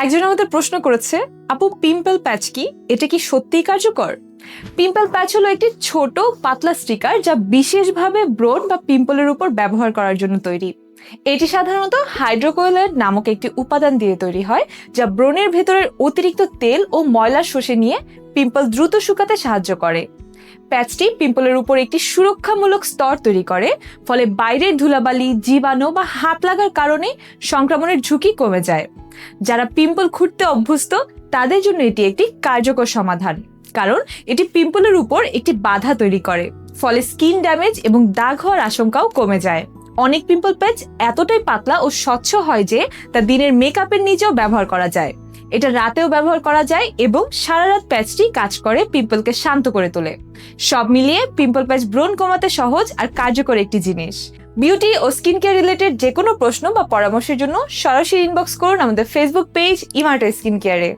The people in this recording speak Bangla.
একজন আমাদের প্রশ্ন করেছে, আপু পিম্পল প্যাচ কি? এটা কি সত্যিই কার্যকর? পিম্পল প্যাচ হলো একটি ছোট পাতলা স্টিকার যা বিশেষভাবে ব্রণ বা পিম্পলের উপর ব্যবহার করার জন্য তৈরি। এটি সাধারণত হাইড্রোকোয়েলেট নামক একটি উপাদান দিয়ে তৈরি হয়, যা ব্রণের ভেতরের অতিরিক্ত তেল ও ময়লা শুষে নিয়ে পিম্পল দ্রুত শুকাতে সাহায্য করে। প্যাচটি পিম্পলের উপর একটি সুরক্ষামূলক স্তর তৈরি করে, ফলে বাইরের ধুলাবালি, জীবাণু বা হাত লাগার কারণে সংক্রমণের ঝুঁকি কমে যায়। যারা পিম্পল খুঁড়তে অভ্যস্ত তাদের জন্য এটি একটি কার্যকর সমাধান, কারণ এটি পিম্পলের উপর একটি বাধা তৈরি করে, ফলে স্কিন ড্যামেজ এবং দাগ হওয়ার আশঙ্কাও কমে যায়। অনেক পিম্পল প্যাচ এতটাই পাতলা ও স্বচ্ছ হয় যে তা দিনের মেকআপের নিচেও ব্যবহার করা যায়। এটা রাতেও ব্যবহার করা যায় এবং সারা রাত প্যাচটি কাজ করে পিম্পলকে শান্ত করে তোলে। সব মিলিয়ে পিম্পল প্যাচ ব্রণ কমাতে সহজ আর কার্যকর একটি জিনিস। বিউটি ও স্কিন কেয়ার রিলেটেড যে কোনো প্রশ্ন বা পরামর্শের জন্য সরাসরি ইনবক্স করুন আমাদের ফেসবুক পেজ ইমার্টা স্কিন কেয়ারে।